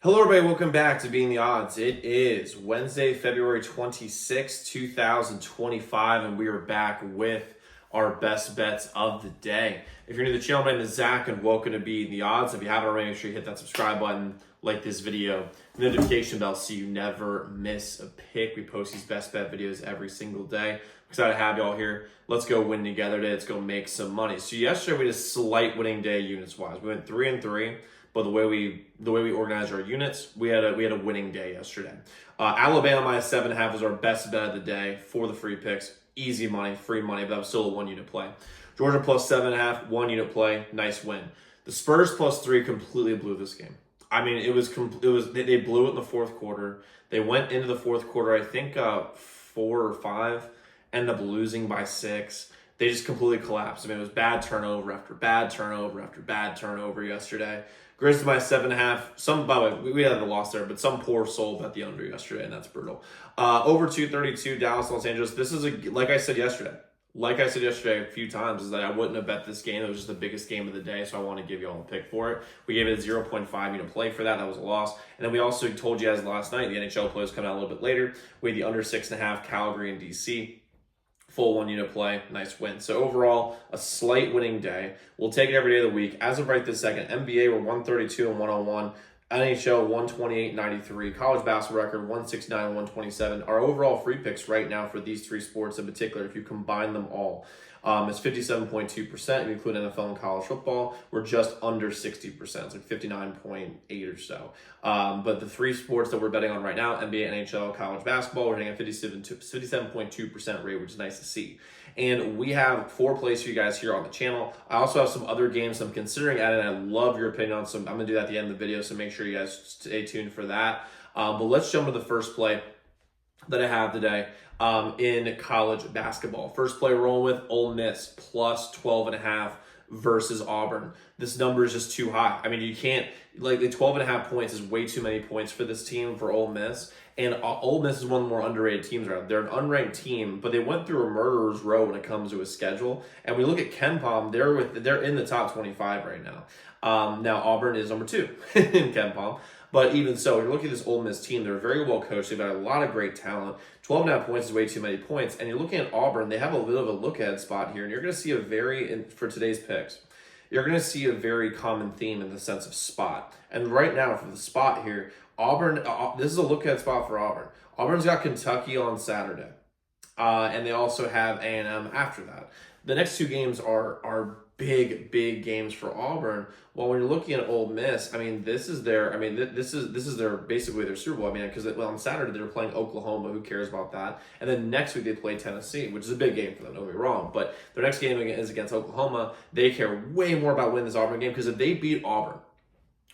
Hello, everybody. Welcome back to Being the Odds. It is Wednesday, February 26, 2025, and we are back with our best bets of the day. If you're new to the channel, my name is Zach, and welcome to Being the Odds. If you haven't already, make sure you hit that subscribe button, like this video, notification bell so you never miss a pick. We post these best bet videos every single day. I'm excited to have y'all here. Let's go win together today. Let's go make some money. So yesterday we had a slight winning day units-wise. We went 3-3. But the way we organized our units, we had a winning day yesterday. Alabama minus 7.5 was our best bet of the day for the free picks. Easy money, free money, but that was still a 1 unit play. Georgia plus 7.5, 1 unit play, nice win. The Spurs plus 3 completely blew this game. I mean, they blew it in the fourth quarter. They went into the fourth quarter, I think 4 or 5, ended up losing by 6. They just completely collapsed. I mean, it was bad turnover after bad turnover after bad turnover yesterday. Grizzlies by 7.5. By the way, we had the loss there, but some poor soul bet the under yesterday, and that's brutal. Over 232, Dallas, Los Angeles. This is like I said yesterday a few times, is that I wouldn't have bet this game. It was just the biggest game of the day, so I want to give you all a pick for it. We gave it a 0.5 unit play for that. That was a loss. And then we also told you guys last night, the NHL plays come out a little bit later. We had the under 6.5, Calgary and DC. Full 1 unit play, nice win. So overall, a slight winning day. We'll take it every day of the week. As of right this second, NBA were 132 and 101. NHL 128.93. College basketball record 169 and 127. Our overall free picks right now for these three sports in particular, if you combine them all, is 57.2%. If you include NFL and college football, we're just under 60%. It's like 59.8 or so. But the three sports that we're betting on right now, NBA, NHL, college basketball, we're hitting a 57.2% rate, which is nice to see. And we have 4 plays for you guys here on the channel. I also have some other games I'm considering adding. I love your opinion on some. I'm going to do that at the end of the video, so make sure you guys stay tuned for that. But let's jump to the first play that I have today in college basketball. First play rolling with Ole Miss plus 12.5 versus Auburn. This number is just too high. I mean, you can't, like, the 12.5 points is way too many points for this team for Ole Miss. And Ole Miss is one of the more underrated teams around. They're an unranked team, but they went through a murderer's row when it comes to a schedule. And we look at KenPom, they're in the top 25 right now. Now Auburn is number 2 in KenPom. But even so, you're looking at this Ole Miss team, they're very well coached. They've got a lot of great talent. 12.5 points is way too many points. And you're looking at Auburn, they have a bit of a look-ahead spot here. And you're going to see for today's picks, you're going to see a very common theme in the sense of spot. And right now, for the spot here, Auburn, this is a look-ahead spot for Auburn. Auburn's got Kentucky on Saturday. And they also have A&M after that. The next 2 games are big games for Auburn. Well, when you're looking at Ole Miss, I mean, this is their basically their Super Bowl. I mean, because on Saturday they're playing Oklahoma. Who cares about that? And then next week they play Tennessee, which is a big game for them. Don't get me wrong, but their next game is against Oklahoma. They care way more about winning this Auburn game, because if they beat Auburn,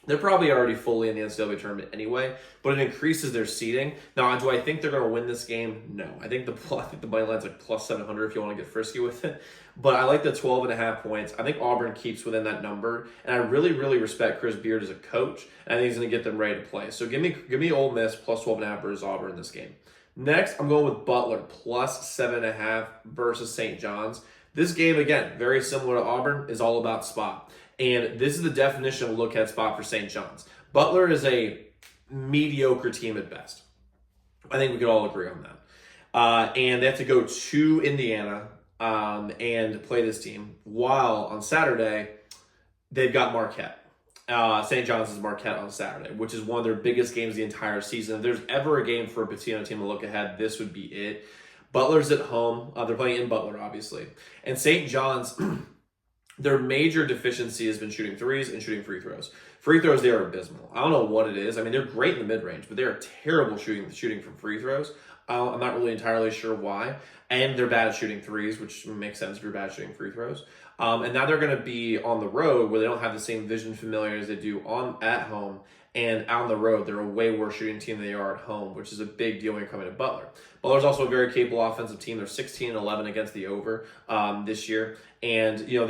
they're probably already fully in the NCAA tournament anyway, but it increases their seeding. Now, do I think they're going to win this game? No. I think the money line's like plus 700 if you want to get frisky with it. But I like the 12.5 points. I think Auburn keeps within that number, and I really respect Chris Beard as a coach, and I think he's going to get them ready to play. So give me Ole Miss plus 12.5 versus Auburn in this game. Next, I'm going with Butler plus 7.5 versus St. John's. This game, again, very similar to Auburn, is all about spot. And this is the definition of look-ahead spot for St. John's. Butler is a mediocre team at best. I think we could all agree on that. And they have to go to Indiana and play this team, while on Saturday, they've got Marquette. St. John's is Marquette on Saturday, which is one of their biggest games the entire season. If there's ever a game for a Patino team to look ahead, this would be it. Butler's at home. They're playing in Butler, obviously. And St. John's, their major deficiency has been shooting threes and shooting free throws. Free throws, they are abysmal. I don't know what it is. I mean, they're great in the mid-range, but they're terrible shooting from free throws. I'm not really entirely sure why. And they're bad at shooting threes, which makes sense if you're bad at shooting free throws. And now they're going to be on the road where they don't have the same vision familiarity as they do at home. And on the road, they're a way worse shooting team than they are at home, which is a big deal when you're coming to Butler. Butler's also a very capable offensive team. They're 16-11 against the over this year. And, you know,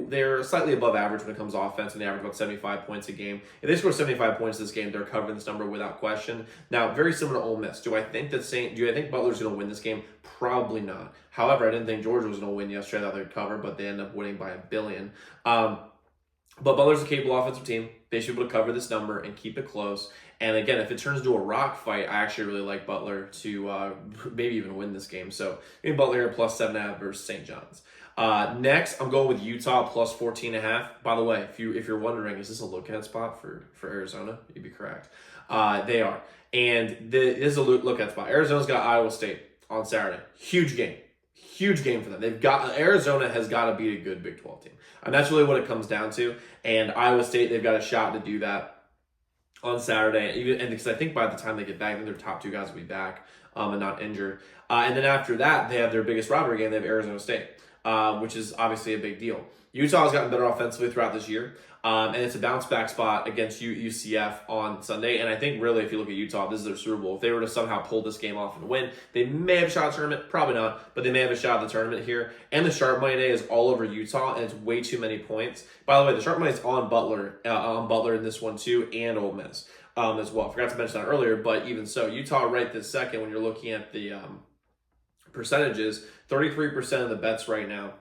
they're slightly above average when it comes to offense, and they average about 75 points a game. If they score 75 points this game, they're covering this number without question. Now, very similar to Ole Miss. Do I think Butler's going to win this game? Probably not. However, I didn't think Georgia was going to win yesterday. I thought they'd cover, but they ended up winning by 1 billion. But Butler's a capable offensive team. They should be able to cover this number and keep it close. And again, if it turns into a rock fight, I actually really like Butler to maybe even win this game. So maybe Butler here plus 7.5 versus St. John's. Next, I'm going with Utah plus 14.5. By the way, if you're wondering, is this a look-ahead spot for Arizona? You'd be correct. They are. And this is a look-ahead spot. Arizona's got Iowa State on Saturday. Huge game. Huge game for them. Arizona has got to beat a good Big 12 team. And that's really what it comes down to. And Iowa State, they've got a shot to do that on Saturday. And because I think by the time they get back, I think their top two guys will be back and not injured. And then after that, they have their biggest rivalry game. They have Arizona State, which is obviously a big deal. Utah has gotten better offensively throughout this year. And it's a bounce back spot against UCF on Sunday. And I think really, if you look at Utah, this is their Super Bowl. If they were to somehow pull this game off and win, they may have a shot at the tournament. Probably not, but they may have a shot at the tournament here. And the sharp money day is all over Utah, and it's way too many points. By the way, the sharp money is on Butler in this one too, and Ole Miss as well. I forgot to mention that earlier, but even so, Utah right this second, when you're looking at the percentages, 33% of the bets right now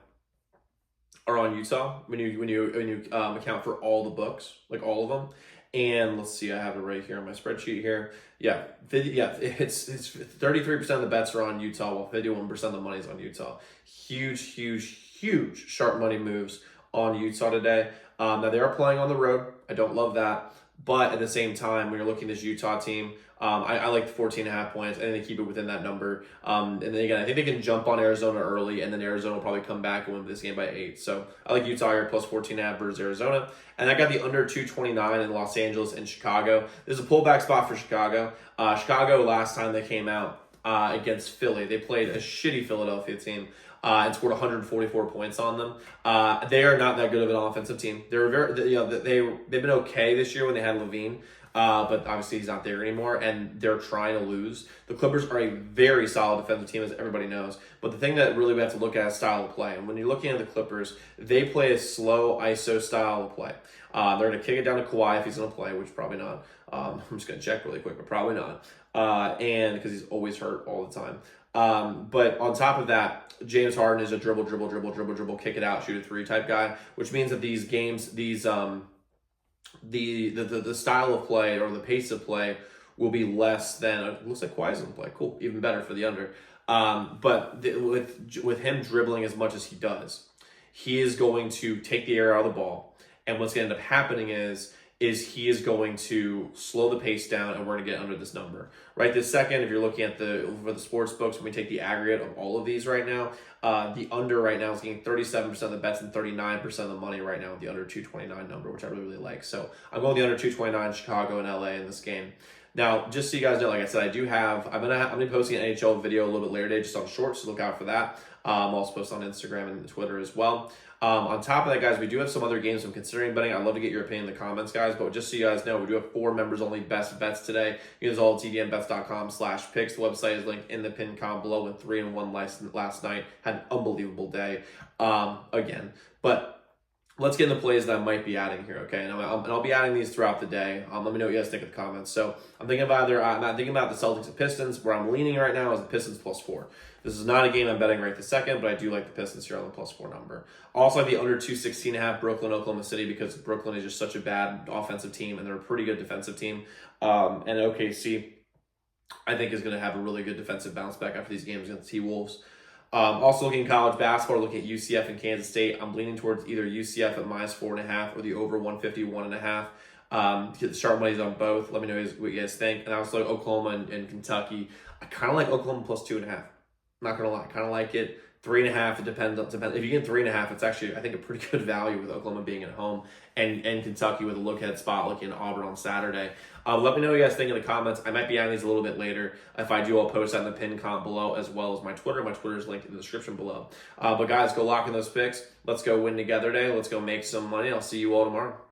are on Utah when you account for all the books, like all of them. And let's see, I have it right here on my spreadsheet here. Yeah, it's 33% of the bets are on Utah, while 51% of the money is on Utah. Huge sharp money moves on Utah today. Now they are playing on the road. I don't love that, but at the same time, when you're looking at this Utah team, I like the 14.5 points. I think they keep it within that number. And then again, I think they can jump on Arizona early, and then Arizona will probably come back and win this game by 8. So I like Utah here plus 14.5 versus Arizona. And I got the under 229 in Los Angeles and Chicago. There's a pullback spot for Chicago. Chicago, last time they came out against Philly, they played a shitty Philadelphia team. And scored 144 points on them. They are not that good of an offensive team. They've been okay this year when they had Levine. But obviously he's not there anymore, and they're trying to lose. The Clippers are a very solid defensive team, as everybody knows. But the thing that really we have to look at is style of play. And when you're looking at the Clippers, they play a slow ISO style of play. They're going to kick it down to Kawhi if he's going to play, which probably not. I'm just going to check really quick, but probably not. And because he's always hurt all the time. But on top of that, James Harden is a dribble, kick it out, shoot a three type guy, which means that these games, the style of play or the pace of play will be less than, it looks like Kawhi's gonna play. Cool, even better for the under. With him dribbling as much as he does, he is going to take the air out of the ball. And what's going to end up happening is he is going to slow the pace down, and we're going to get under this number. Right this second, if you're looking at for the sports books, when we take the aggregate of all of these right now, the under right now is getting 37% of the bets and 39% of the money right now with the under 229 number, which I really like. So I'm going the under 229, Chicago and LA in this game. Now, just so you guys know, like I said, I'm gonna be posting an NHL video a little bit later today, just on shorts, so look out for that. I'll also post on Instagram and Twitter as well. On top of that, guys, we do have some other games I'm considering betting. I'd love to get your opinion in the comments, guys. But just so you guys know, we do have 4 members-only best bets today. Use all tdmbets.com/picks. The website is linked in the pinned comment below. Went 3-1 last night. Had an unbelievable day again. But let's get into plays that I might be adding here, okay? And I'll be adding these throughout the day. Let me know what you guys think in the comments. So I'm thinking about the Celtics and Pistons. Where I'm leaning right now is the Pistons +4. This is not a game I'm betting right this second, but I do like the Pistons here on the +4 number. Also, I have the under 216.5 Brooklyn, Oklahoma City, because Brooklyn is just such a bad offensive team, and they're a pretty good defensive team. And OKC, I think, is going to have a really good defensive bounce back after these games against the T-Wolves. Also looking at college basketball, looking at UCF and Kansas State. I'm leaning towards either UCF at -4.5 or the over 151.5. Get the sharp money's on both. Let me know what you guys think. And I also like Oklahoma and Kentucky. I kind of like Oklahoma +2.5. Not gonna lie, kind of like it. 3.5. It depends. If you get 3.5, it's actually, I think, a pretty good value with Oklahoma being at home and Kentucky with a look-ahead spot looking at Auburn on Saturday. Let me know what you guys think in the comments. I might be adding these a little bit later. If I do, I'll post that in the pinned comment below, as well as my Twitter. My Twitter is linked in the description below. But guys, go lock in those picks. Let's go win together today. Let's go make some money. I'll see you all tomorrow.